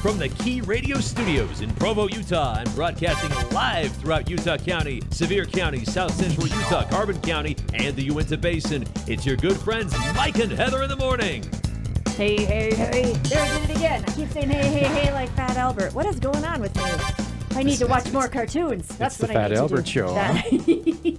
from the Key Radio Studios in Provo, Utah, and broadcasting live throughout Utah County, Sevier County, South Central Utah, Carbon County, and the Uinta Basin. It's your good friends Mike and Heather in the morning. Hey, hey, hey. There I did it again. I keep saying hey, hey, hey like Fat Albert. What is going on with me? I need to watch more cartoons. That's what I need to do. It's the Fat Albert show. Huh?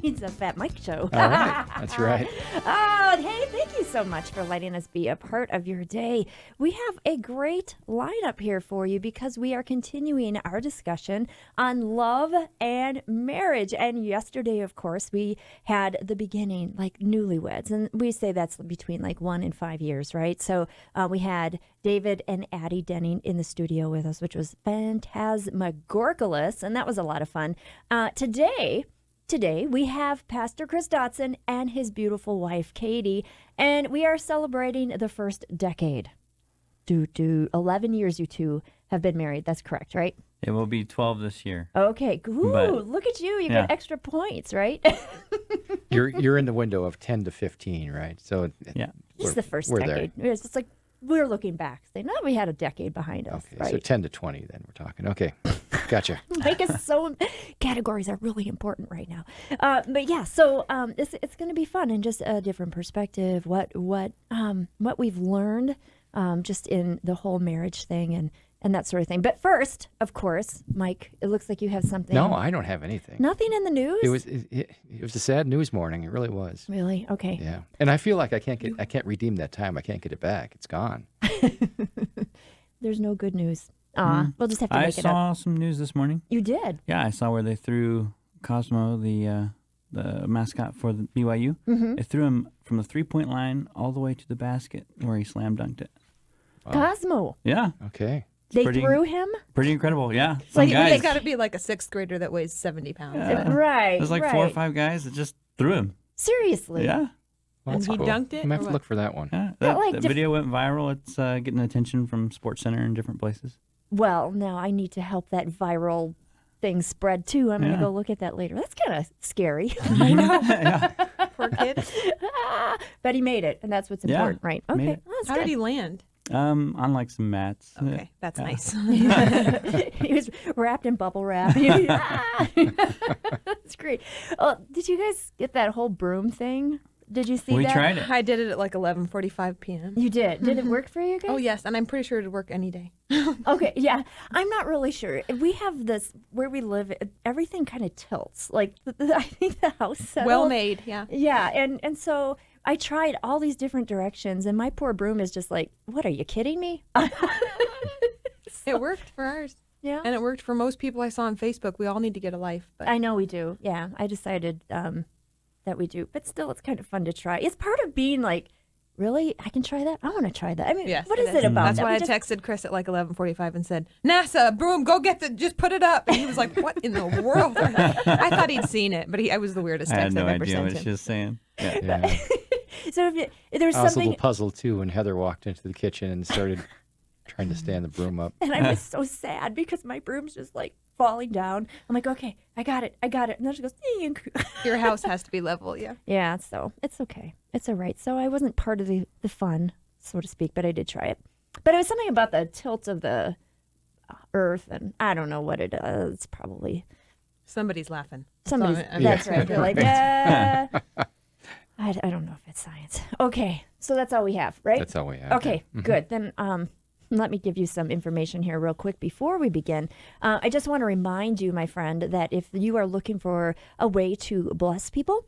It's a Fat Mike show. All right. That's right. Oh, hey, thank you so much for letting us be a part of your day. We have a great lineup here for you because we are continuing our discussion on love and marriage. And yesterday, of course, we had the beginning, like newlyweds. And we say that's between like 1 and 5 years, right? So we had David and Addie Denning in the studio with us, which was phantasmagoricalous, and that was a lot of fun. Today, we have Pastor Chris Dotson and his beautiful wife, Katie, and we are celebrating the first decade. 11 years you two have been married. That's correct, right? It will be 12 this year. Okay. Ooh, But, look at you. You yeah. get extra points, right? You're in the window of 10 to 15, right? So Yeah. This is the first we're decade. It's just like we're looking back, saying, no, we had a decade behind us, Okay, right? so 10 to 20 then we're talking. Okay, gotcha. Make us so categories are really important right now. But yeah, so it's going to be fun and just a different perspective. What we've learned just in the whole marriage thing and that sort of thing. But first, of course, Mike, it looks like you have something. No, I don't have anything. Nothing in the news. It was a sad news morning. It really was. Really? Okay. Yeah, and I feel like I can't redeem that time. I can't get it back. It's gone. There's no good news. We'll just have to I make it up. saw some news this morning. You did. Yeah, I saw where they threw Cosmo, the mascot for the BYU. Mm-hmm. They threw him from the 3-point line all the way to the basket where he slam dunked it. Cosmo. Yeah, Okay. They pretty- threw him? pretty incredible. Yeah, Like, some they guys. He's got to be like a sixth grader that weighs 70 pounds. Yeah. Right. There's like right. 4 or 5 guys that just threw him. Seriously. Yeah, Well, And that's he cool. dunked it, I'm gonna have or to what? look for that one. yeah. Yeah, That, like that diff- video went viral. It's getting attention from SportsCenter and different places. Well, now I need to help that viral thing spread too. I'm going Yeah. to go look at that later. That's kind of scary. I know. Yeah. Poor kid. But he made it, and that's what's Yeah, important, right? made Okay. it. Well, that's How good. did he land? On like some mats. Okay, that's Yeah. nice. He was wrapped in bubble wrap. That's great. Oh, did you guys get that whole broom thing? Did you see We that? tried it. I did it at like 11:45 p.m. You did. Did it work for you guys? Oh, yes, and I'm pretty sure it'd work any day. Okay, yeah. I'm not really sure. We have this, where we live, everything kind of tilts. Like, I think the house settled. Well made, yeah. Yeah, and so I tried all these different directions, and my poor broom is just like, what, are you kidding me? It worked for ours. Yeah. And it worked for most people I saw on Facebook. We all need to get a life. But I know we do. Yeah, I decided that we do. But still, it's kind of fun to try. It's part of being like, really? I can try that? I want to try that. I mean, yes, what is it about? That's that why we I just- texted Chris at like 11:45 and said, NASA, broom, go get just put it up. And he was like, what in the world? I thought he'd seen it, but I was the weirdest I had text no I've ever idea sent what him. she was saying. Yeah. Yeah. So if there's I was a something, little puzzled too when Heather walked into the kitchen and started trying to stand the broom up. and I was so sad because my broom's just like falling down. I'm like, okay, I got it. And then she goes, "Eek." Your house has to be level, yeah. Yeah, so it's okay. It's all right. So I wasn't part of the fun, so to speak, but I did try it. But it was something about the tilt of the earth, and I don't know what it is. It's probably Somebody's laughing. somebody's. So, I mean, That's Yeah. right. They're like, yeah. I don't know if it's science. Okay, so that's all we have, right? That's all we have. Okay, good. Then let me give you some information here real quick before we begin. I just want to remind you, my friend, that if you are looking for a way to bless people,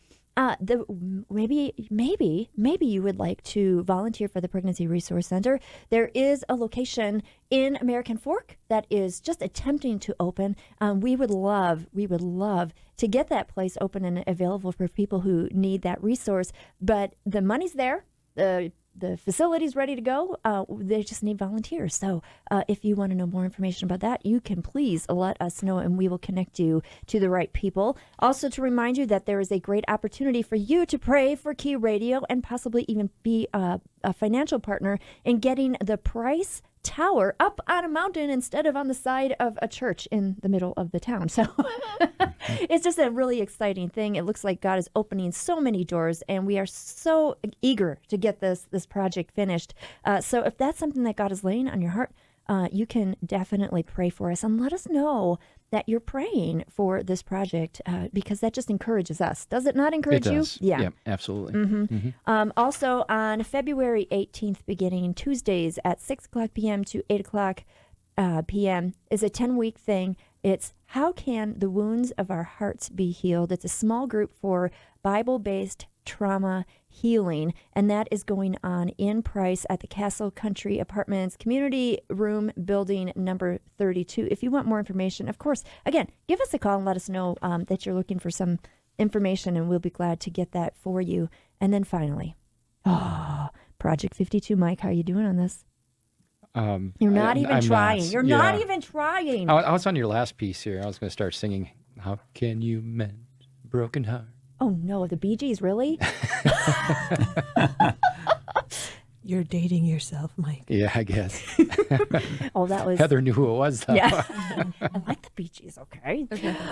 maybe you would like to volunteer for the Pregnancy Resource Center. There is a location in American Fork that is just attempting to open. We would love to get that place open and available for people who need that resource. But the money's there. The facility's ready to go. They just need volunteers. So if you want to know more information about that, you can please let us know and we will connect you to the right people. Also to remind you that there is a great opportunity for you to pray for Key Radio and possibly even be a financial partner in getting the Price Tower up on a mountain instead of on the side of a church in the middle of the town. So it's just a really exciting thing. It looks like God is opening so many doors, and we are so eager to get this project finished. So if that's something that God is laying on your heart, you can definitely pray for us and let us know that you're praying for this project because that just encourages us. Does it not encourage It you? does. Yeah. Yep, absolutely. Also, on February 18th, beginning Tuesdays at 6 o'clock p.m. to 8 o'clock p.m. is a 10-week thing. It's How Can the Wounds of Our Hearts Be Healed? It's a small group for Bible-based trauma healing, and that is going on in Price at the Castle Country Apartments Community Room Building number 32. If you want more information, of course, again, give us a call and let us know that you're looking for some information, and we'll be glad to get that for you. And then finally, Project 52. Mike, how are you doing on this? You're not even trying. You're not even trying. I was on your last piece here. I was going to start singing, How Can You Mend a Broken Heart? Oh, no, the Bee Gees, really? You're dating yourself, Mike. Yeah, I guess. Oh, that was... Heather knew who it was, though. Yeah. I like the Bee Gees, okay?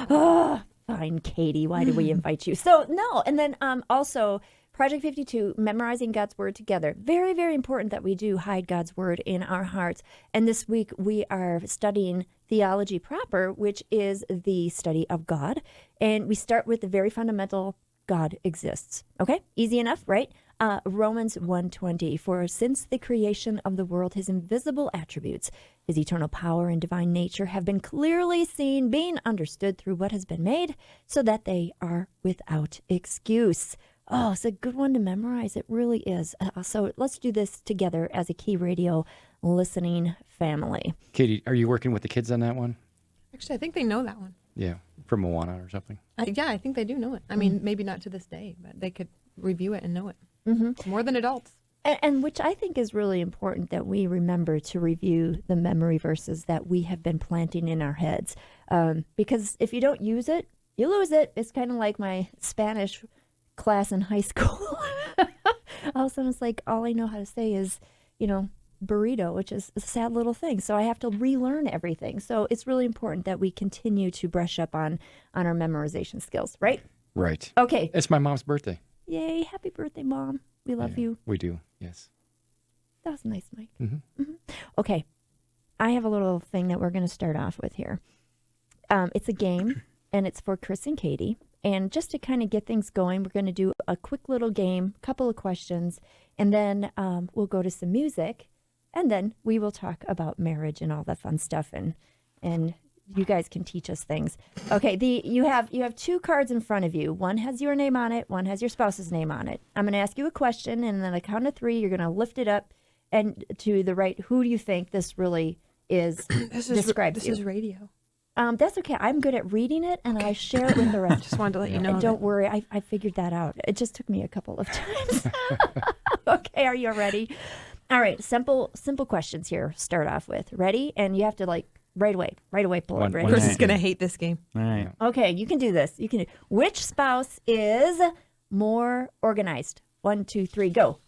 Oh, fine, Katie. Why did we invite you? So, no. And then also, Project 52, memorizing God's Word together. Very, very important that we do hide God's Word in our hearts. And this week, we are studying theology proper, which is the study of God. And we start with the very fundamental, God exists. Okay? Easy enough, right? Romans 1:20, for since the creation of the world, his invisible attributes, his eternal power and divine nature have been clearly seen, being understood through what has been made, so that they are without excuse. Oh, it's a good one to memorize. It really is. So let's do this together as a Key Radio listening family. Katie, are you working with the kids on that one? Actually, I think they know that one. Yeah, from Moana or something. Yeah, I think they do know it. I mean, maybe not to this day, but they could review it and know it. More than adults. And which I think is really important that we remember to review the memory verses that we have been planting in our heads. Because if you don't use it, you lose it. It's kind of like my Spanish class in high school. All of a sudden, it's like all I know how to say is, burrito, which is a sad little thing. So I have to relearn everything. So it's really important that we continue to brush up on our memorization skills, right? Right. Okay. It's my mom's birthday. Yay. Happy birthday, Mom. We love you. We do, yes. That was nice, Mike. Okay. I have a little thing that we're going to start off with here. It's a game, and it's for Chris and Katie. And just to kind of get things going, we're going to do a quick little game, couple of questions, and then we'll go to some music, and then we will talk about marriage and all that fun stuff, and you guys can teach us things. Okay, you have two cards in front of you. One has your name on it, one has your spouse's name on it. I'm going to ask you a question, and then on the count of 3, you're going to lift it up and to the right. Who do you think this really is? Describes This you. is radio. That's okay. I'm good at reading it, and I share it with the rest. Just wanted to let you know. And don't worry, I figured that out. It just took me a couple of times. Okay, are you ready? All right, simple questions here. Start off with. Ready? And you have to right away pull it. Ready? Chris is going to hate this game. All right. Okay, you can do this. Which spouse is more organized? 1, 2, 3, go.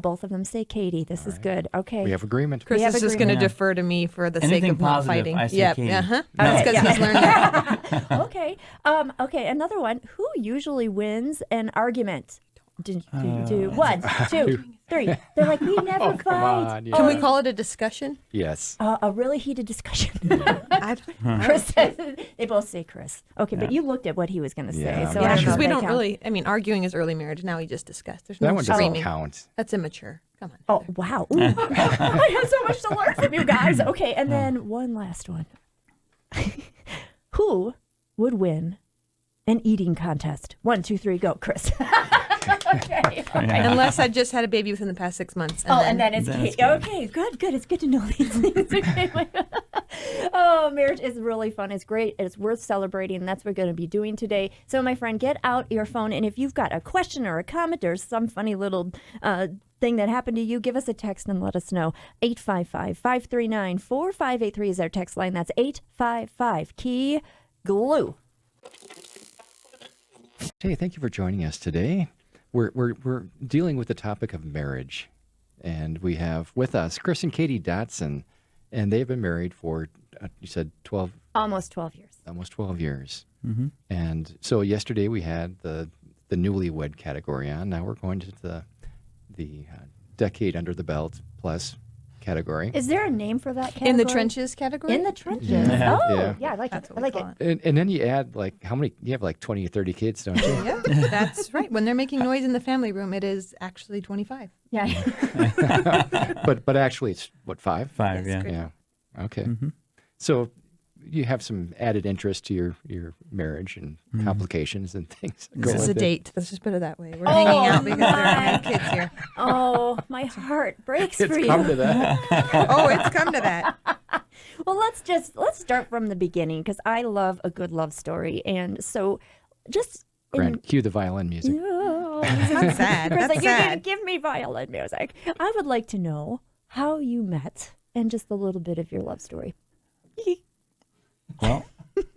Both of them say Katie. This is good. Okay. We have agreement. Chris have is just going to agreement. defer to me for the Anything sake of not positive, fighting. I say Yep. Katie. That's Okay, because he's learned that. Okay. Okay. Another one. Who usually wins an argument? 1, 2, 3. They're like, we never Come fight. on, yeah. Can we call it a discussion? Yes. A really heated discussion. I Chris says, they both say Chris. Okay, but you looked at what he was going to say. Yeah, So I'm I yeah, not don't know because if we that don't counts. really. I mean, arguing is early marriage. Now we just discussed. There's That no one doesn't screaming. count. That's immature. Come on. Oh, wow. Ooh. I have so much to learn from you guys. Okay, and then one last one. Who would win an eating contest? 1, 2, 3, go, Chris. Okay. Unless I just had a baby within the past 6 months. And then it's That's Kate. good. Okay, good. It's good to know these things. Okay. Oh, marriage is really fun. It's great. It's worth celebrating. And that's what we're going to be doing today. So, my friend, get out your phone. And if you've got a question or a comment or some funny little thing that happened to you, give us a text and let us know. 855-539-4583 is our text line. That's 855-KEY-GLUE. Hey, thank you for joining us today. We're dealing with the topic of marriage, and we have with us Chris and Katie Dotson, and they've been married for you said 12, Almost 12 years. almost 12 years. Mm-hmm. And so yesterday we had the newlywed category on. Now we're going to the decade under the belt plus category. Is there a name for that category? In the trenches category? In the trenches. Yeah. Oh, Yeah. yeah, I like That's it. what I we like call it. it. And then you add like how many? You have like 20 or 30 kids, don't you? Yeah, that's right. When they're making noise in the family room, it is actually 25. Yeah. but actually, it's what, 5? 5, Yes, yeah. great. Yeah. Okay. Mm-hmm. So you have some added interest to your marriage and complications and things. that go This is a with it. date. Let's just put it that way. We're hanging out because there are no kids here. Oh, my heart breaks It's for come you. to that. Oh, it's come to that. Well, let's start from the beginning because I love a good love story, and so just Grant, cue the violin music. Oh, That's sad. Chris, That's like, you sad. didn't give me violin music. I would like to know how you met and just a little bit of your love story. Well,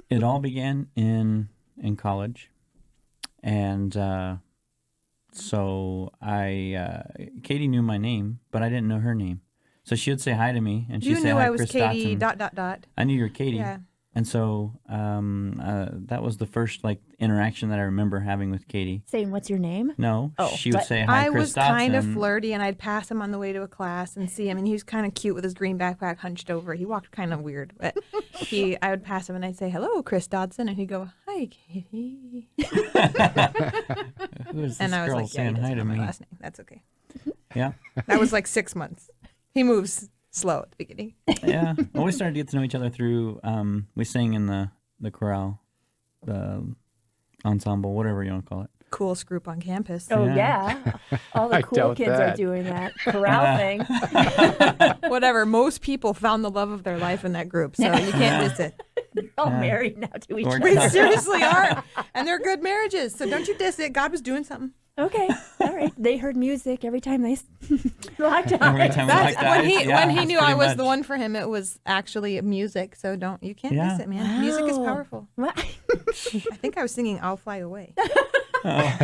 it all began in college, and so Katie knew my name, but I didn't know her name. So she would say hi to me, and she'd You say knew hi, I was Chris Katie. Dotson. I knew you were Katie. Yeah. And so that was the first like interaction that I remember having with Katie. Saying, "What's your name?" No, Oh, she would but say hi, I Chris was kind of Dotson." flirty, and I'd pass him on the way to a class and see him, and he was kind of cute with his green backpack hunched over. He walked kind of weird, but I would pass him, and I'd say, "Hello, Chris Dodson," and he'd go, "Hi, Katie," Who is this and I was girl like, "Yeah, he saying doesn't hi to know my me? last name. That's okay." Yeah, That was like 6 months. He moves slow at the beginning. yeah. Well, we started to get to know each other through. We sang in the chorale, the ensemble, whatever you want to call it. Coolest group on campus. Oh Yeah. yeah, all the I cool doubt kids are that. doing that chorale thing. Whatever. Most people found the love of their life in that group, so you can't diss it. All Yeah. married now to each Or- other. We seriously are, and they're good marriages. So don't you diss it. God was doing something. Okay, all right. They heard music every time they locked Every eyes. time we That's locked eyes, when he that's knew I pretty was much. the one for him. It was actually music. So you can't Yeah. diss it, man. Music is Wow. powerful. What? I think I was singing "I'll Fly Away." Oh,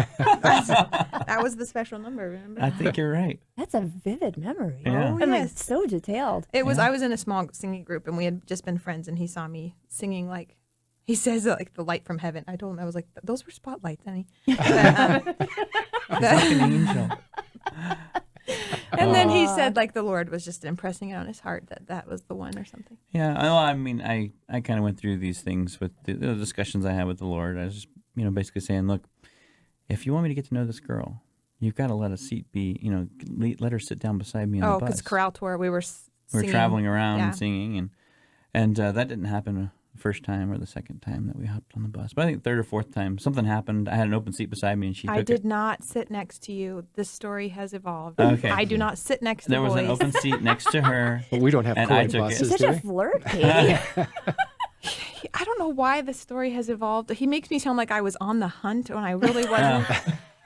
That was the special number. Remember? I think you're right. That's a vivid memory. Yeah. Oh, I'm like yes. so detailed. It was. Yeah. I was in a small singing group, and we had just been friends. And he saw me singing like. He says like the light from heaven. I told him I was like, those were spotlights, honey. But, Like an angel. and then he said like the Lord was just impressing it on his heart that was the one or something. Yeah, well, I mean, I kind of went through these things with the discussions I had with the Lord. I was just, basically saying, look, if you want me to get to know this girl, you've got to let a seat be, let her sit down beside me on Oh, the bus. because chorale tour, we were We were singing. traveling around yeah. and singing, and that didn't happen the first time or the second time that we hopped on the bus. But I think third or fourth time, something happened. I had an open seat beside me, and she I took did it. not sit next to you. This story has evolved. Okay. I do not sit next to There was boys. an open seat next to her. But we don't have And I court took it. buses, Such do a we? flirt, Katie. I don't know why the story has evolved. He makes me sound like I was on the hunt when I really wasn't.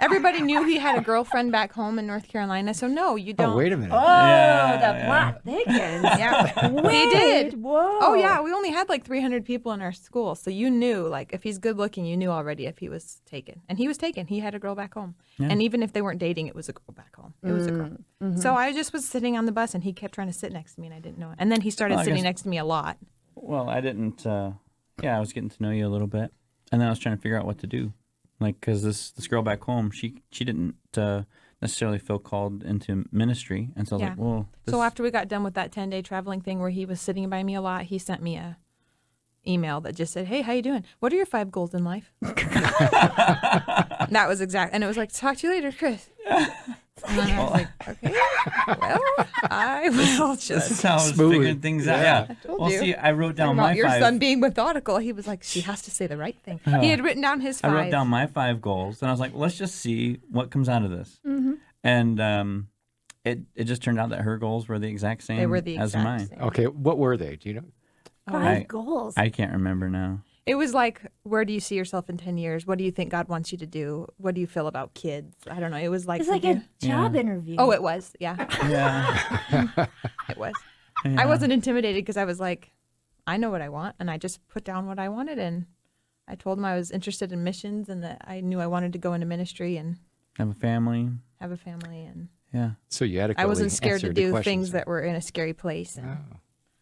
Everybody knew he had a girlfriend back home in North Carolina, so no, you don't. Oh, wait a minute. Oh, Yeah, the yeah. plot thickens. Yeah. Wait, He did. Whoa. Oh yeah, we only had like 300 people in our school, so you knew like if he's good looking, you knew already if he was taken, and he was taken. He had a girl back home, and even if they weren't dating, it was a girl back home. It was a girl. So I just was sitting on the bus, and he kept trying to sit next to me, and I didn't know it. And then he started Well, I sitting guess- next to me a lot. Well, I didn't. I was getting to know you a little bit, and then I was trying to figure out what to do, like because this girl back home, she didn't necessarily feel called into ministry, and so I was Yeah. like, well, this, So after we got done with that 10-day traveling thing where he was sitting by me a lot, he sent me a email that just said, "Hey, how you doing? What are your 5 goals in life?" That was exact, and it was like, "Talk to you later, Chris." And then I was like, "Okay, well, I will this just." is how I was Smooth. figuring things out. Yeah. Yeah. told Well, you. see, I wrote down Talking about my your 5. son being methodical. He was like, "She has to say the right thing." He had written down his 5. I wrote down my 5 goals, and I was like, let's just see what comes out of this. And it just turned out that her goals were the exact same They were the as exact mine. same. Okay, what were they? Do you know? 5 goals. I can't remember now. It was like, where do you see yourself in 10 years? What do you think God wants you to do? What do you feel about kids? I don't know. It was like, It's like a job interview. oh, it was. Yeah, Yeah. it was. Yeah. I wasn't intimidated because I was like, I know what I want. And I just put down what I wanted. And I told him I was interested in missions and that I knew I wanted to go into ministry and Have a family. have a family. And Yeah. So you adequately I wasn't scared to answered the do questions. things that were in a scary place. And, Oh.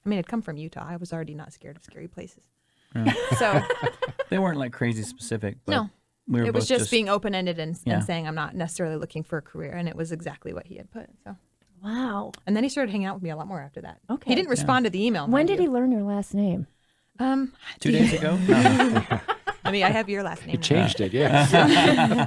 I mean, I'd come from Utah. I was already not scared of scary places. Yeah. So They weren't like crazy specific, but No. we were it was both just being open-ended and Yeah. saying I'm not necessarily looking for a career. And it was exactly what he had put. So Wow. And then he started hanging out with me a lot more after that. Okay. He didn't respond to the email. When did he learn your last name? 2 days ago. No. I mean, I have your last name. You changed it, yeah.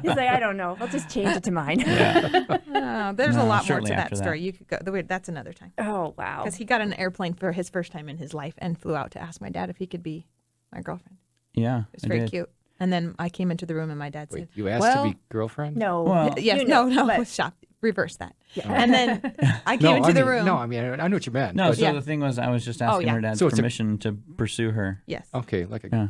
He's like, I don't know. I'll just change it to mine. There's a No, lot more shortly to that after that. story. You could go. That's another time. Oh, wow. Because he got on an airplane for his first time in his life and flew out to ask my dad if he could be my girlfriend. Yeah, It was I very did. cute. And then I came into the room and my dad Wait, said, you asked well, to be girlfriend? No. Well- yes, You know, no, but- stop. Reverse that. Yeah. And then I came No, into I the mean, room. no, I mean, I know what you meant. No, but- so Yeah. the thing was, I was just asking yeah. her dad's So it's a- permission to pursue her. Yes. Okay, like a Yeah.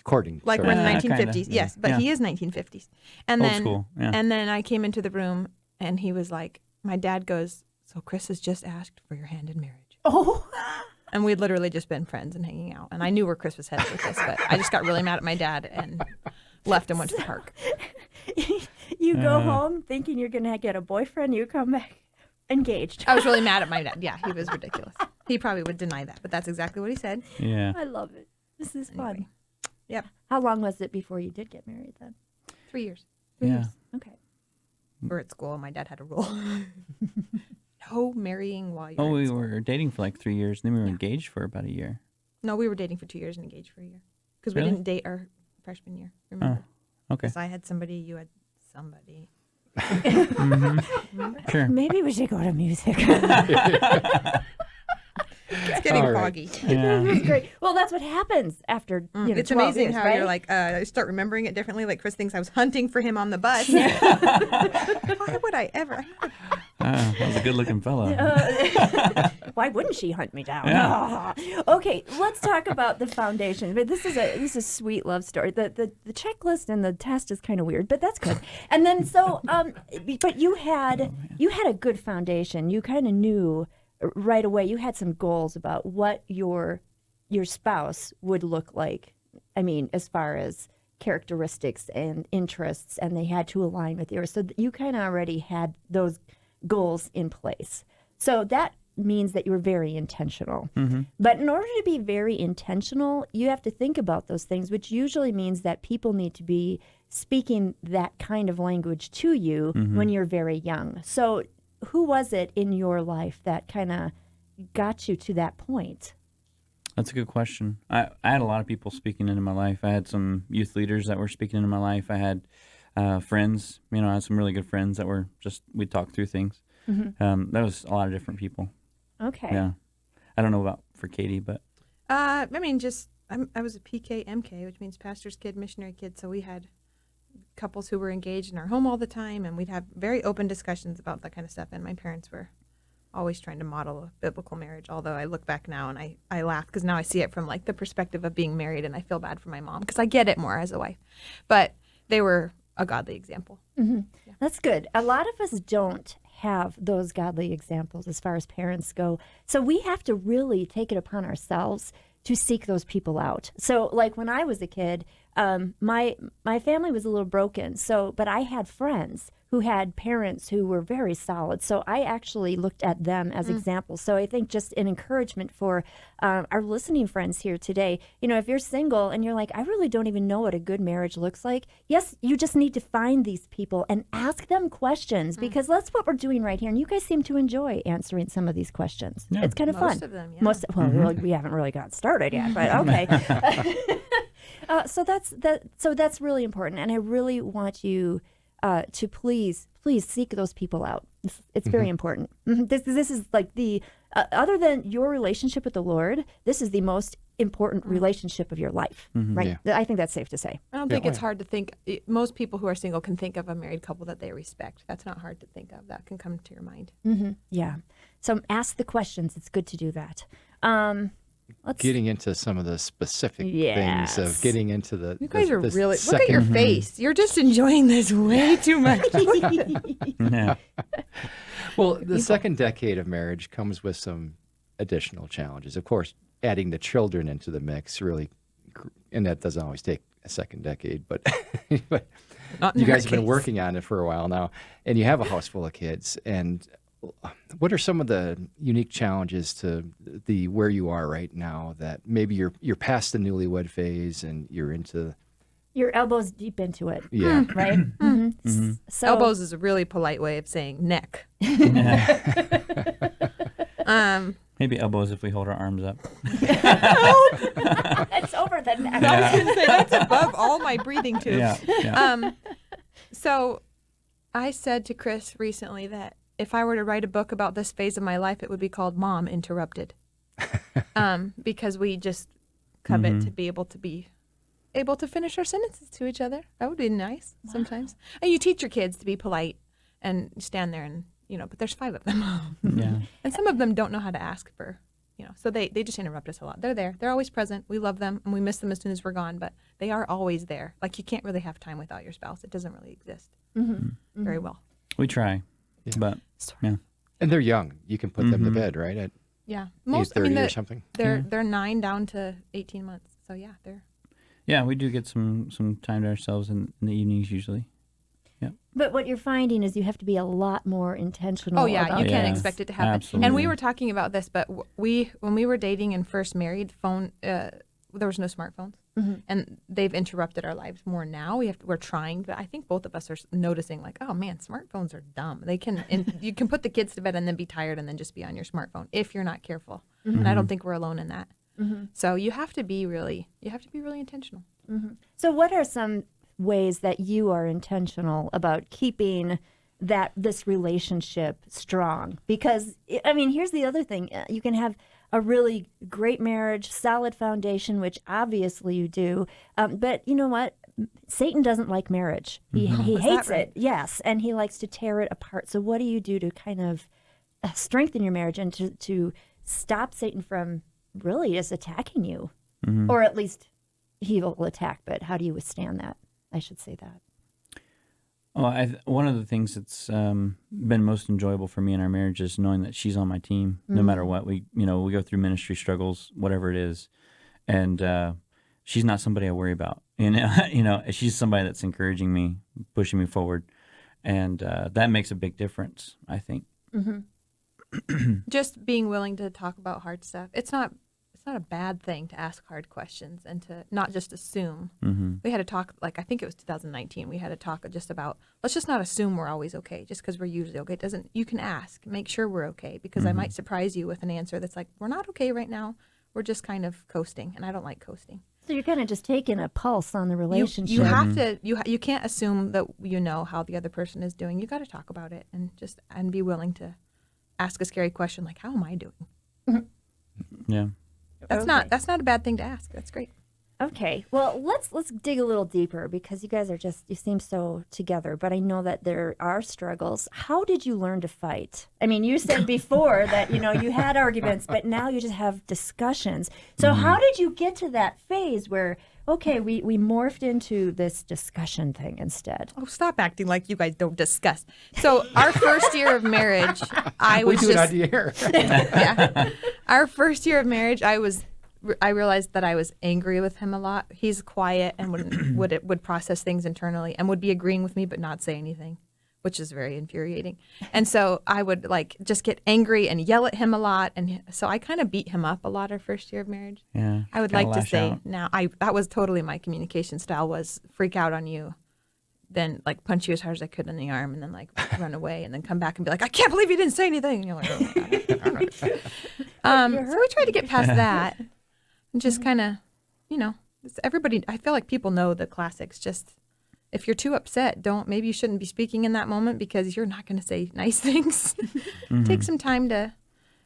courting. Like sort when of Yeah, the thing. 1950s. kinda, Yes, but yeah. he is 1950s. And Old then school, yeah. and then I came into the room and he was like, my dad goes, so Chris has just asked for your hand in marriage. Oh. And we'd literally just been friends and hanging out. And I knew where Chris was headed with this, but I just got really mad at my dad and left and went to the park. You go home thinking you're going to get a boyfriend. You come back engaged. I was really mad at my dad. Yeah, he was ridiculous. He probably would deny that, but that's exactly what he said. Yeah. I love it. This is fun. Anyway. Yep. How long was it before you did get married then? 3 years. Yeah. Okay. We're at school and my dad had a rule. No marrying while you're Oh, in we school. were dating for like 3 years, and then we were engaged for about a year. No, we were dating for 2 years and engaged for a year. Because we Really? didn't date our freshman year, remember? Okay. Because I had somebody, you had somebody. Sure. Maybe we should go to music. It's getting All right. foggy. Yeah. This is great. Well, that's what happens after you know, It's 12 amazing years, how right? you're like, I start remembering it differently. Like Chris thinks I was hunting for him on the bus. Why would I ever? That was a good-looking fella. Why wouldn't she hunt me down? Yeah. Okay, let's talk about the foundation. But this is a sweet love story. The checklist and the test is kind of weird, but that's good. And then so but you had a good foundation. You kind of knew right away. You had some goals about what your spouse would look like. I mean, as far as characteristics and interests, and they had to align with yours. So you kind of already had those goals in place. So that means that you're very intentional. But in order to be very intentional, you have to think about those things, which usually means that people need to be speaking that kind of language to you when you're very young. So who was it in your life that kind of got you to that point? That's a good question. I had a lot of people speaking into my life. I had some youth leaders that were speaking into my life. I had friends. I had some really good friends that were we'd talk through things. That was a lot of different people. Okay. Yeah. I don't know about for Katie, but I mean, I was a PK-MK, which means pastor's kid, missionary kid. So we had couples who were engaged in our home all the time, and we'd have very open discussions about that kind of stuff. And my parents were always trying to model a biblical marriage. Although I look back now and I laugh because now I see it from like the perspective of being married, and I feel bad for my mom because I get it more as a wife. But they were a godly example. That's good. A lot of us don't have those godly examples as far as parents go. So we have to really take it upon ourselves to seek those people out. So like when I was a kid, my family was a little broken. But I had friends who had parents who were very solid. So I actually looked at them as examples. So I think just an encouragement for our listening friends here today, if you're single and you're like, I really don't even know what a good marriage looks like. Yes, you just need to find these people and ask them questions because that's what we're doing right here. And you guys seem to enjoy answering some of these questions. Yeah. It's kind of fun. Most of them, yeah. Well, we haven't really got started yet, but okay. So that's really important. And I really want you to please seek those people out. It's very important. This is like the other than your relationship with the Lord, this is the most important relationship of your life, right? I think that's safe to say. I don't think it's hard to think. Most people who are single can think of a married couple that they respect. That's not hard to think of. That can come to your mind. Yeah. So ask the questions. It's good to do that. Let's Getting into some of the specific things of Yes. getting into the You guys are the really, look at second- your face. You're just enjoying this way too much. yeah. Well, the second decade of marriage comes with some additional challenges. Of course, adding the children into the mix really, and that doesn't always take a second decade, but but Not in you our guys have been case. working on it for a while now, and you have a house full of kids. And what are some of the unique challenges to the where you are right now that maybe you're past the newlywed phase and you're into Your elbows deep into it, Yeah. right? So Elbows is a really polite way of saying neck. Maybe elbows if we hold our arms up. it's over the neck. I was gonna say that's above all my breathing tubes. Yeah. So I said to Chris recently that if I were to write a book about this phase of my life, it would be called Mom Interrupted. Because we just covet to be able to finish our sentences to each other. That would be nice sometimes. And you teach your kids to be polite and stand there and, but there's 5 of them. Yeah. And some of them don't know how to ask for, so they just interrupt us a lot. They're there. They're always present. We love them and we miss them as soon as we're gone, but they are always there. Like you can't really have time without your spouse. It doesn't really exist very well. We try, but yeah. And they're young. You can put them to bed, right? At Yeah. 8:30 or something. They're 9 down to 18 months. So yeah, they're. Yeah, we do get some time to ourselves in the evenings usually. But what you're finding is you have to be a lot more intentional. Oh yeah, about you can't Yes, expect it to happen. absolutely. And we were talking about this, but when we were dating and first married, there was no smartphones, and they've interrupted our lives more now. We're trying, but I think both of us are noticing like, oh man, smartphones are dumb. They can, and you can put the kids to bed and then be tired and then just be on your smartphone if you're not careful. And I don't think we're alone in that. So you have to be really intentional. So what are some ways that you are intentional about keeping this relationship strong? Because I mean, here's the other thing. You can have a really great marriage, solid foundation, which obviously you do. But you know what? Satan doesn't like marriage. He hates it. Yes. And he likes to tear it apart. So what do you do to kind of strengthen your marriage and to stop Satan from really just attacking you? Or at least he will attack, but how do you withstand that? I should say that. Well, one of the things that's been most enjoyable for me in our marriage is knowing that she's on my team, no matter what. We go through ministry struggles, whatever it is, and she's not somebody I worry about. She's somebody that's encouraging me, pushing me forward, and that makes a big difference, I think. Just being willing to talk about hard stuff. It's not a bad thing to ask hard questions and to not just assume. We had a talk, like I think it was 2019. We had a talk just about let's just not assume we're always okay just because we're usually okay. You can ask, make sure we're okay, because I might surprise you with an answer that's like we're not okay right now. We're just kind of coasting, and I don't like coasting. So you're kind of just taking a pulse on the relationship. You have to. You can't assume that you know how the other person is doing. You got to talk about it and be willing to ask a scary question like, "How am I doing?" Yeah. That's not a bad thing to ask. That's great. Okay. Well, let's dig a little deeper because you guys you seem so together, but I know that there are struggles. How did you learn to fight? I mean, you said before that, you had arguments, but now you just have discussions. So how did you get to that phase where, okay, we morphed into this discussion thing instead? Oh, stop acting like you guys don't discuss. So our first year of marriage, I was we do just it on the air. yeah. Our first year of marriage, I realized that I was angry with him a lot. He's quiet and would process things internally and would be agreeing with me but not say anything, which is very infuriating. And so I would just get angry and yell at him a lot. And so I kind of beat him up a lot our first year of marriage. Yeah. I would like to say now that was totally my communication style, was freak out on you, then punch you as hard as I could in the arm, and then run away, and then come back and be like, I can't believe you didn't say anything. And you're like, oh my God. So we tried to get past that. And just kind of, everybody, I feel like people know the classics. Just if you're too upset, maybe you shouldn't be speaking in that moment because you're not going to say nice things. Take some time to.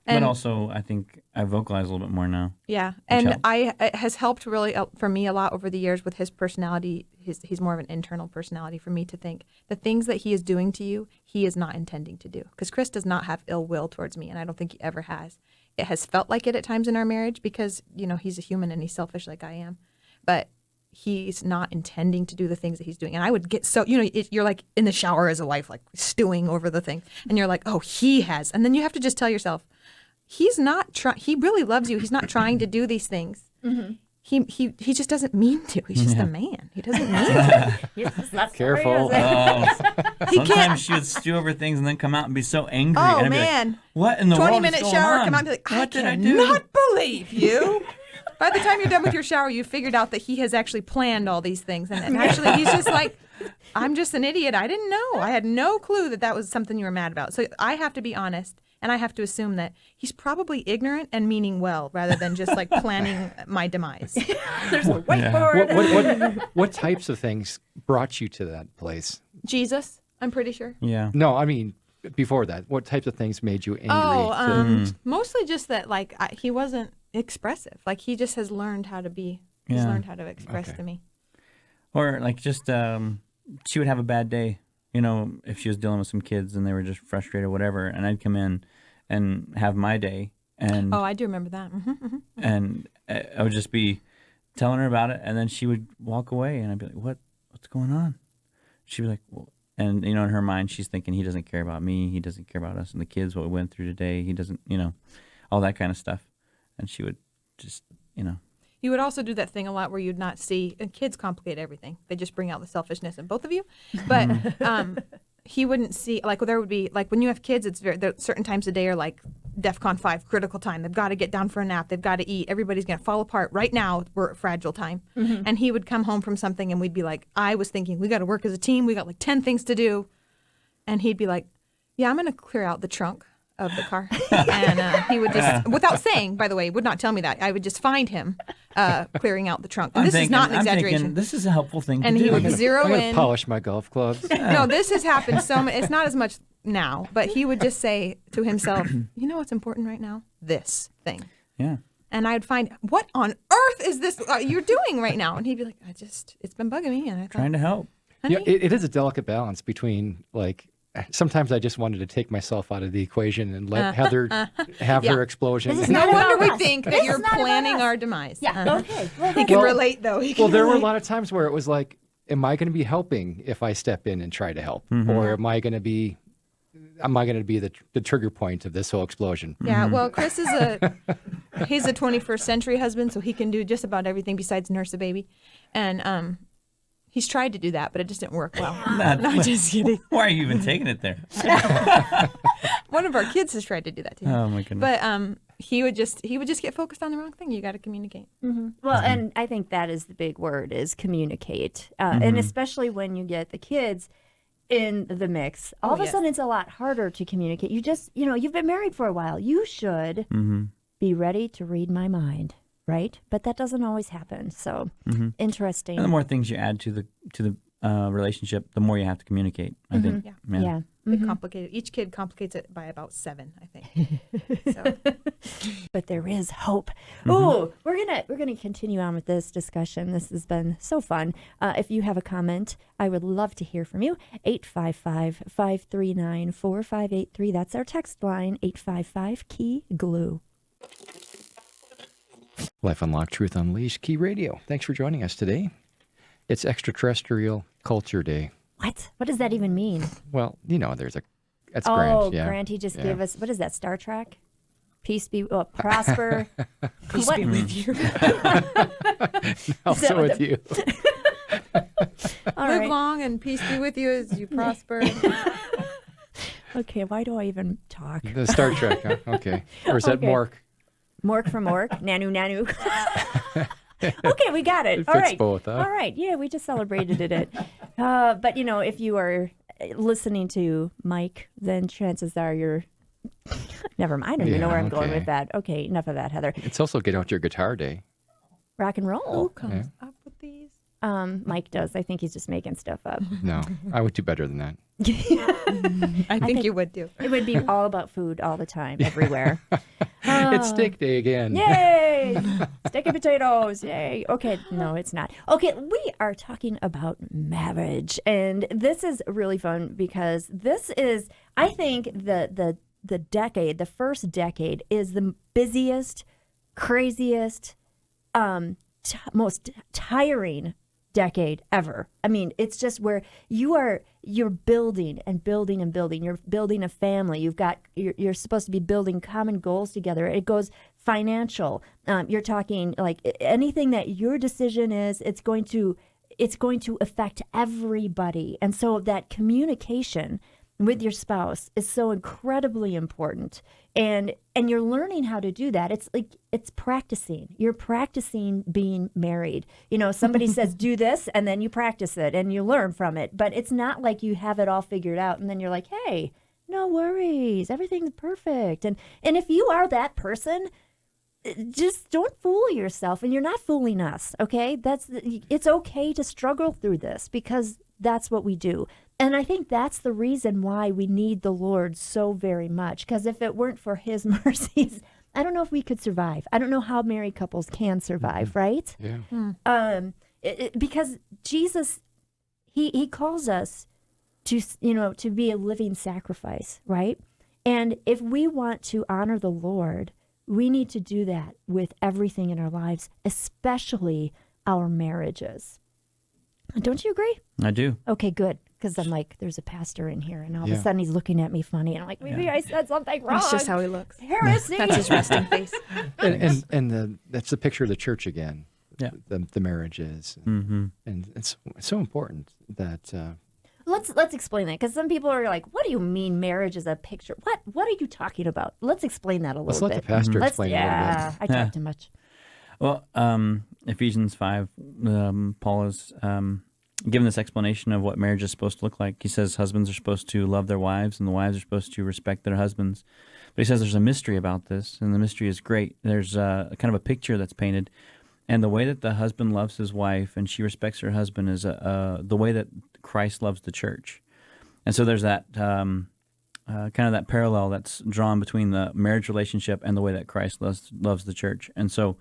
But also, I think I vocalize a little bit more now. Yeah. And it has helped really for me a lot over the years with his personality. He's more of an internal personality for me to think the things that he is doing to you, he is not intending to do. Because Chris does not have ill will towards me, and I don't think he ever has. It has felt like it at times in our marriage because, he's a human and he's selfish like I am. But he's not intending to do the things that he's doing. And I would get so, you're like in the shower as a wife, stewing over the thing. And you're like, oh, he has. And then you have to just tell yourself, he's not he really loves you. He's not trying to do these things. He just doesn't mean to. He's just a man. He doesn't mean to. Yes, that's Careful. Sometimes she would stew over things and then come out and be so angry. Oh, and I'd be man. like, what in the world is 20-minute going shower, on? come out and be like, I What did I do? cannot believe you. By the time you're done with your shower, you figured out that he has actually planned all these things. And actually, he's just like, I'm just an idiot. I didn't know. I had no clue that that was something you were mad about. So I have to be honest, and I have to assume that he's probably ignorant and meaning well rather than just like planning my demise. There's a whiteboard. What types of things brought you to that place? Jesus, I'm pretty sure. Yeah. No, I mean, before that, what types of things made you angry? Mostly just that, like, he wasn't expressive. Like, he just has learned how to be. He's Yeah. learned how to express Okay. to me. Or like just she would have a bad day, you know, if she was dealing with some kids and they were just frustrated or whatever, and I'd come in and have my day, and Oh, I do remember that. Mm-hmm. and I would just be telling her about it, and then she would walk away, and I'd be like, what's going on? She'd be like, well, and you know, in her mind, she's thinking he doesn't care about me, he doesn't care about us and the kids, what we went through today, he doesn't, you know, all that kind of stuff, and she would just, you know. You would also do that thing a lot where you'd not see, and kids complicate everything. They just bring out the selfishness in both of you. But he wouldn't see, like, there would be, like, when you have kids, it's there certain times of day are like DEFCON 5, critical time. They've got to get down for a nap. They've got to eat. Everybody's going to fall apart. Right now, we're at fragile time. And he would come home from something, and we'd be like, I was thinking, we got to work as a team. We got like 10 things to do. And he'd be like, yeah, I'm going to clear out the trunk of the car. And he would just, without saying, by the way, would not tell me that. I would just find him clearing out the trunk. And this is not an exaggeration. This is a helpful thing And to he do. would zero I'm gonna in. polish my golf clubs. No, this has happened so much. It's not as much now, but he would just say to himself, you know what's important right now? This thing. Yeah. And I'd find, what on earth is this you're doing right now? And he'd be like, it's been bugging me. And I thought, Trying to help. Yeah, it is a delicate balance between, like, sometimes I just wanted to take myself out of the equation and let Heather have her explosion. This is no not wonder about we us. think This that is you're not about planning us. our demise. Yeah. Okay. Well, He can Well- relate, though. He can Well, there were a relate. lot of times where it was like, am I going to be helping if I step in and try to help? Or am I going to be the trigger point of this whole explosion? Yeah, well, Chris is he's a 21st century husband, so he can do just about everything besides nurse a baby. And he's tried to do that, but it just didn't work well. No, just kidding. Why are you even taking it there? One of our kids has tried to do that too. Oh my goodness. But he would just get focused on the wrong thing. You got to communicate. Well, and I think that is the big word is communicate. And especially when you get the kids in the mix, all of a yes. sudden it's a lot harder to communicate. You just, you've been married for a while. You should be ready to read my mind, right? But that doesn't always happen. So interesting. And the more things you add to the relationship, the more you have to communicate. I think. Yeah. They complicate it. Each kid complicates it by about 7, I think. So, But there is hope. Ooh, we're gonna continue on with this discussion. This has been so fun. If you have a comment, I would love to hear from you. 855-539-4583. That's our text line. 855-KEY-GLUE. Life Unlocked, Truth Unleashed, Key Radio. Thanks for joining us today. It's Extraterrestrial Culture Day. What does that even mean? Well, that's Oh, Grant. Yeah. Grant, he just Yeah. gave us, what is that, Star Trek? Peace be, prosper. peace What? be with you. Also that what with you. All Live right. long and peace be with you as you prosper. Okay, why do I even talk? The Star Trek, huh? Okay. Or is that Okay. Mork? Mork from Mork, Nanu. Okay, we got it. It All fits right. both, huh? All right. Yeah, we just celebrated it. But, if you are listening to Mike, then chances are you're. Never mind. I don't even know Yeah, where I'm going okay. with that. Okay, enough of that, Heather. It's also Get Out Your Guitar Day. Rock and roll. Comes up with these. Mike does. I think he's just making stuff up. No, I would do better than that. I think you would do. It would be all about food all the time, everywhere. It's Steak Day again. Yay! Steak and potatoes. Yay. Okay, no, it's not. Okay, we are talking about marriage. And this is really fun because this is, I think, the decade, the first decade is the busiest, craziest, most tiring decade ever. I mean, it's just where you're building and building and building. You're building a family. You're supposed to be building common goals together. It goes financial. You're talking like anything that your decision is, it's going to affect everybody. And so that communication with your spouse is so incredibly important, and you're learning how to do that. It's like it's practicing. You're practicing being married. You know, somebody says do this, and then you practice it and you learn from it. But it's not like you have it all figured out and then you're like, hey, no worries, everything's perfect. And if you are that person, just don't fool yourself, and you're not fooling us. Okay, it's okay to struggle through this because that's what we do. And I think that's the reason why we need the Lord so very much, because if it weren't for his mercies, I don't know if we could survive. I don't know how married couples can survive, right? Yeah. Because Jesus, he calls us to, to be a living sacrifice, right? And if we want to honor the Lord, we need to do that with everything in our lives, especially our marriages. Don't you agree? I do. Okay, good. Because I'm like, there's a pastor in here, and all of Yeah. a sudden he's looking at me funny, and I'm like, maybe I said something wrong. That's just how he looks. Heresy. That's his resting face. And that's the picture of the church again. Yeah. The marriages, Mm-hmm. and it's so important that Let's explain that, because some people are like, what do you mean marriage is a picture? What are you talking about? Let's explain that a let's little let bit. the pastor Let's- explain yeah, a I talk too much. Well, Ephesians 5, Paul is given this explanation of what marriage is supposed to look like. He says husbands are supposed to love their wives, and the wives are supposed to respect their husbands. But he says there's a mystery about this, and the mystery is great. There's a kind of a picture that's painted, and the way that the husband loves his wife and she respects her husband is the way that Christ loves the church. And so there's that kind of that parallel that's drawn between the marriage relationship and the way that Christ loves the church. And so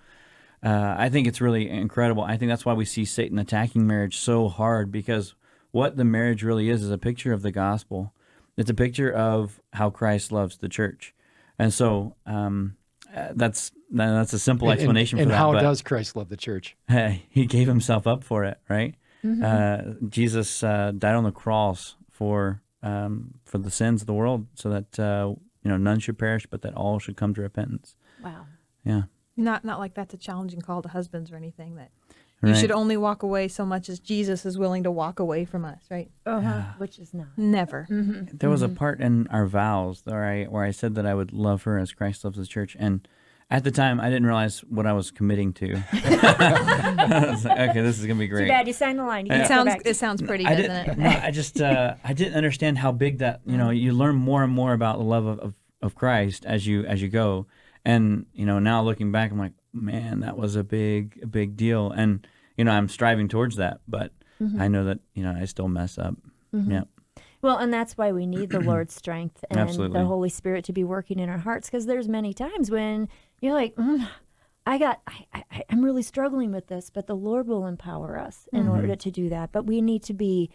I think it's really incredible. I think that's why we see Satan attacking marriage so hard, because what the marriage really is a picture of the gospel. It's a picture of how Christ loves the church. And so that's a simple explanation and for that. how but does Christ love the church? he gave himself up for it, right? Jesus died on the cross for the sins of the world, so that none should perish, but that all should come to repentance. Wow. Yeah. Not like that's a challenging call to husbands or anything, that Right. you should only walk away so much as Jesus is willing to walk away from us, right? Which is not. Never. There was a part in our vows where I said that I would love her as Christ loves the church, and at the time I didn't realize what I was committing to. I was like, okay, this is gonna be great. Too bad you signed the line. You It can't go back. sounds pretty, I doesn't didn't. it? No, I just I didn't understand how big that. You learn more and more about the love of Christ as you go, and now looking back, I'm like, man, that was a big deal, and I'm striving towards that, but I know that I still mess up. Yeah. Well, and that's why we need the Lord's strength and Absolutely. the Holy Spirit to be working in our hearts, because there's many times when you're like, I'm really struggling with this, but the Lord will empower us in order to do that. But we need to be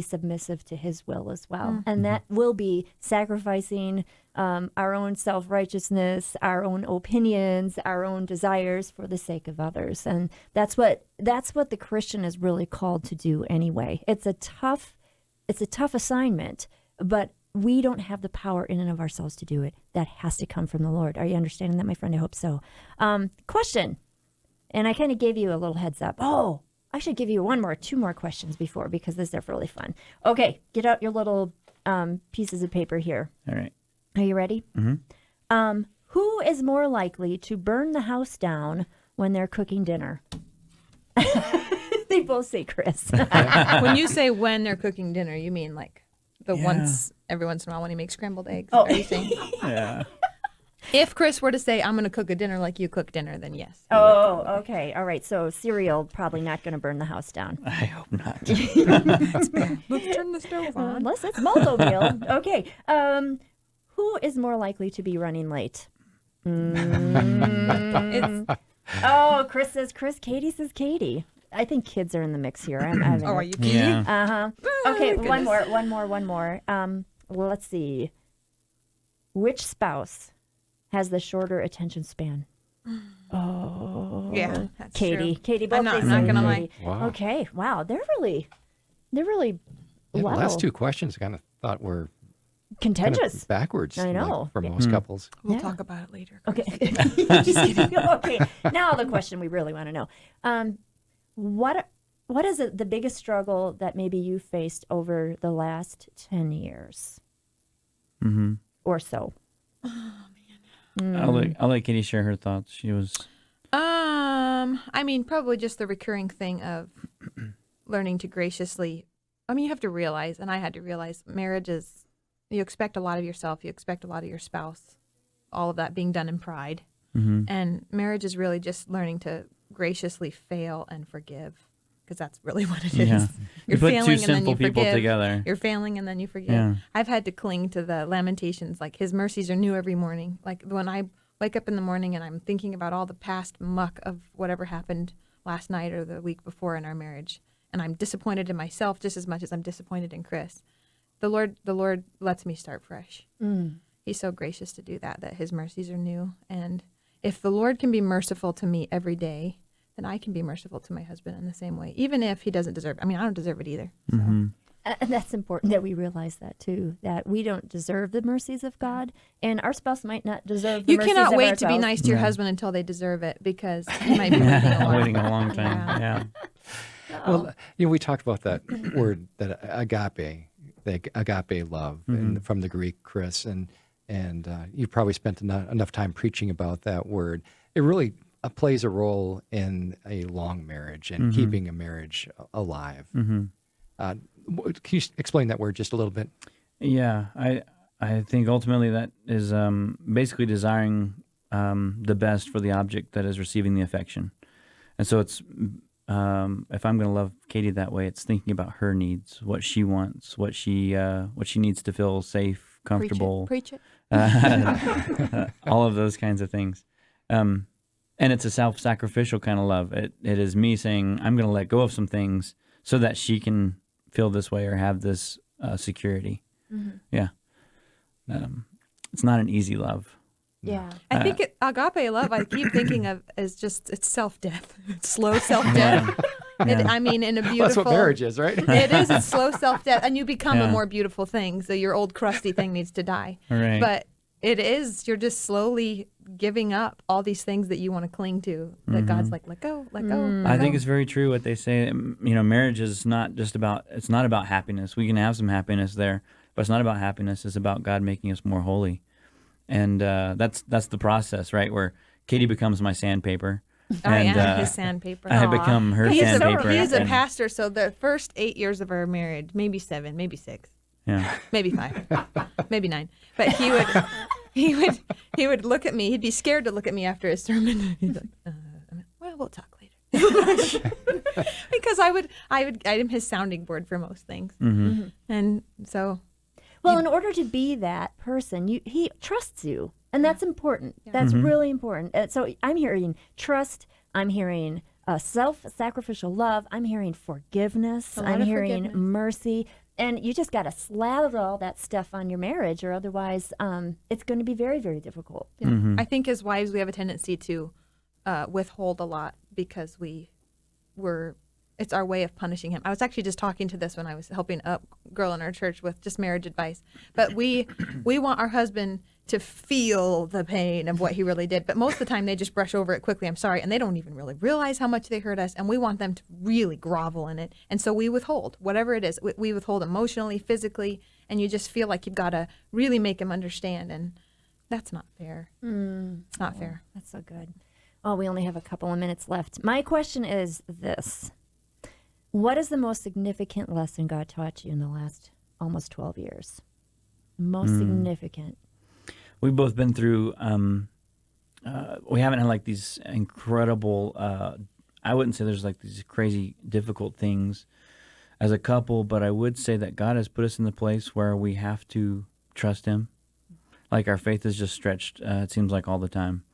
submissive to His will as well, and that will be sacrificing our own self-righteousness, our own opinions, our own desires for the sake of others, and that's what the Christian is really called to do anyway. It's a tough assignment, but we don't have the power in and of ourselves to do it. That has to come from the Lord. Are you understanding that, my friend? I hope so. Question, and I kind of gave you a little heads up. Oh, I should give you two more questions before, because these are really fun. Okay, get out your little pieces of paper here. All right. Are you ready? Mm-hmm. Who is more likely to burn the house down when they're cooking dinner? They both say Chris. When you say when they're cooking dinner, you mean like every once in a while when he makes scrambled eggs? Oh. Are you saying? Yeah. If Chris were to say, I'm going to cook a dinner like you cook dinner, then yes. Oh, okay. All right. So cereal probably not going to burn the house down. I hope not. Let's turn the stove on. Unless it's malto meal. Okay. Who is more likely to be running late? Chris says Chris. Katie says Katie. I think kids are in the mix here. Are you kidding? Yeah. Okay, goodness. one more. Let's see. Which spouse has the shorter attention span? Yeah, that's Katie. true. Katie, both I'm not they say gonna Katie. lie. Wow. Okay. Wow. They're really Yeah, the wow. last two questions I kind of thought were kind contentious. of backwards. I know. like, for most couples. We'll Yeah. talk about it later. Okay. Just kidding. Okay. Now the question we really want to know. What what is the biggest struggle that maybe you faced over the last 10 years Mm-hmm. or so? I'll let Katie share her thoughts. She was. I mean, probably just the recurring thing of learning to graciously. I mean, you have to realize, and I had to realize, marriage is, you expect a lot of yourself, you expect a lot of your spouse, all of that being done in pride. Mm-hmm. And marriage is really just learning to graciously fail and forgive, because that's really what it is. Yeah. You're You put two failing and then sinful you people forgive. together. You're failing and then you forgive. Yeah. I've had to cling to the Lamentations, like his mercies are new every morning. Like when I wake up in the morning and I'm thinking about all the past muck of whatever happened last night or the week before in our marriage, and I'm disappointed in myself just as much as I'm disappointed in Chris. The Lord lets me start fresh. He's so gracious to do that his mercies are new. And if the Lord can be merciful to me every day, then I can be merciful to my husband in the same way, even if he doesn't deserve it. I mean, I don't deserve it either. So. Mm-hmm. And that's important that we realize that too, that we don't deserve the mercies of God, and our spouse might not deserve the You mercies cannot of wait our to be spouse. nice to your Yeah. husband until they deserve it, because you might be waiting a while. Waiting a long time. Yeah. Yeah. Well, we talked about that word, that agape, the agape love, and from the Greek, Chris, and you probably spent enough time preaching about that word. It really plays a role in a long marriage and keeping a marriage alive. Mm-hmm. Can you explain that word just a little bit? Yeah, I think ultimately that is basically desiring the best for the object that is receiving the affection. And so it's, if I'm going to love Katie that way, it's thinking about her needs, what she wants, what she needs to feel safe, comfortable, Preach it. all of those kinds of things. And it's a self-sacrificial kind of love. It is me saying, I'm going to let go of some things so that she can feel this way or have this security. Yeah. It's not an easy love. Yeah. I think agape love, I keep thinking of as just, it's self-death. It's slow self-death. Yeah. I mean, in a beautiful... Well, that's what marriage is, right? It is. It's slow self-death. And you become a Yeah. more beautiful thing. So your old crusty thing needs to die. Right. But it is, you're just slowly giving up all these things that you want to cling to, that God's like, let go, let go. let I think go. it's very true what they say. Marriage is not just about, it's not about happiness. We can have some happiness there, but it's not about happiness. It's about God making us more holy. And that's the process, right? Where Katie becomes my sandpaper. I and, am his sandpaper. I have become her sandpaper. He's a and- pastor, so the first 8 years of our marriage, maybe 7, maybe 6, Yeah. maybe 5, maybe 9. But he would look at me. He'd be scared to look at me after his sermon. He's like, well, we'll talk later. Because I'm his sounding board for most things. Mm-hmm. And so Well, in order to be that person, he trusts you, and that's important. That's really important. So I'm hearing trust. I'm hearing self-sacrificial love. I'm hearing forgiveness. A lot I'm of hearing forgiveness. mercy. And you just got to slather all that stuff on your marriage, or otherwise it's going to be very, very difficult. yeah. I think as wives, we have a tendency to withhold a lot because it's our way of punishing him. I was actually just talking to this when I was helping a girl in our church with just marriage advice. But we want our husband to feel the pain of what he really did. But most of the time they just brush over it quickly. I'm sorry. And they don't even really realize how much they hurt us. And we want them to really grovel in it. And so we withhold whatever it is. We withhold emotionally, physically. And you just feel like you've got to really make him understand. And that's not fair. It's not fair. That's so good. Oh, we only have a couple of minutes left. My question is this. What is the most significant lesson God taught you in the last almost 12 years? Most significant. We've both been through, we haven't had like these incredible, I wouldn't say there's like these crazy difficult things as a couple, but I would say that God has put us in the place where we have to trust Him. Like our faith is just stretched, it seems like all the time.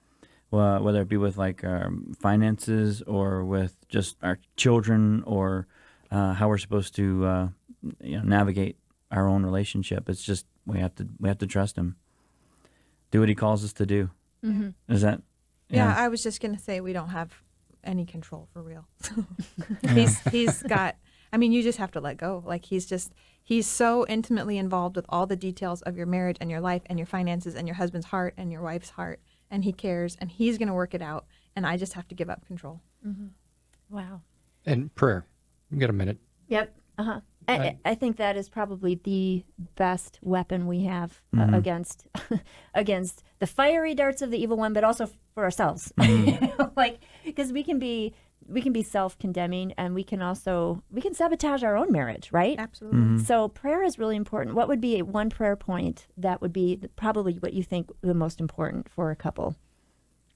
Well, whether it be with like our finances or with just our children or how we're supposed to navigate our own relationship. It's just we have to trust Him. Do what He calls us to do. Mm-hmm. Is that? Yeah, I was just going to say we don't have any control for real. He's got, I mean, you just have to let go. Like he's so intimately involved with all the details of your marriage and your life and your finances and your husband's heart and your wife's heart. And He cares and He's going to work it out. And I just have to give up control. Wow. And prayer. We got a minute. Yep. Uh-huh. I think that is probably the best weapon we have against against the fiery darts of the evil one, but also for ourselves. Like, because we can be self-condemning, and we can sabotage our own marriage, right? Absolutely. So prayer is really important. What would be one prayer point that would be probably what you think the most important for a couple?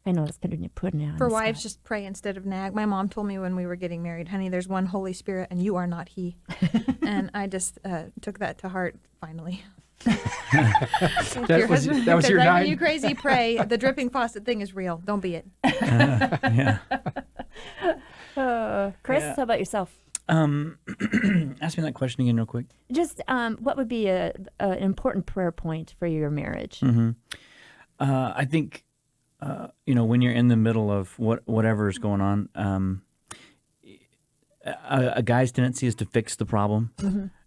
I know it's putting it on For the wives, spot. just pray instead of nag. My mom told me when we were getting married, honey, there's one Holy Spirit and you are not he. And I just took that to heart finally. If That your was- husband that was says, your "Driving 9? you crazy, pray. The dripping faucet thing is real. Don't be it." Yeah. Chris, Yeah. how about yourself? Ask me that question again real quick. Just what would be an important prayer point for your marriage? I think, when you're in the middle of whatever is going on, a guy's tendency is to fix the problem.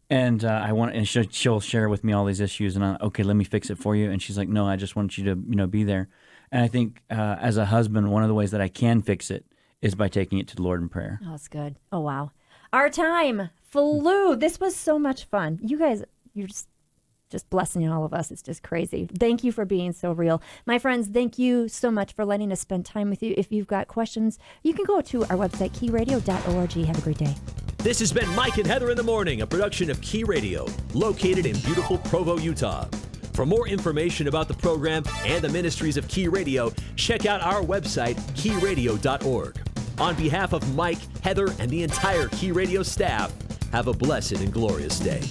And and she'll share with me all these issues, and okay, let me fix it for you. And she's like, no, I just want you to, be there. And I think as a husband, one of the ways that I can fix it is by taking it to the Lord in prayer. Oh, that's good. Oh, wow. Our time flew. This was so much fun. You guys, you're just blessing all of us. It's just crazy. Thank you for being so real. My friends, thank you so much for letting us spend time with you. If you've got questions, you can go to our website, keyradio.org. Have a great day. This has been Mike and Heather in the Morning, a production of Key Radio, located in beautiful Provo, Utah. For more information about the program and the ministries of Key Radio, check out our website, keyradio.org. On behalf of Mike, Heather, and the entire Key Radio staff, have a blessed and glorious day.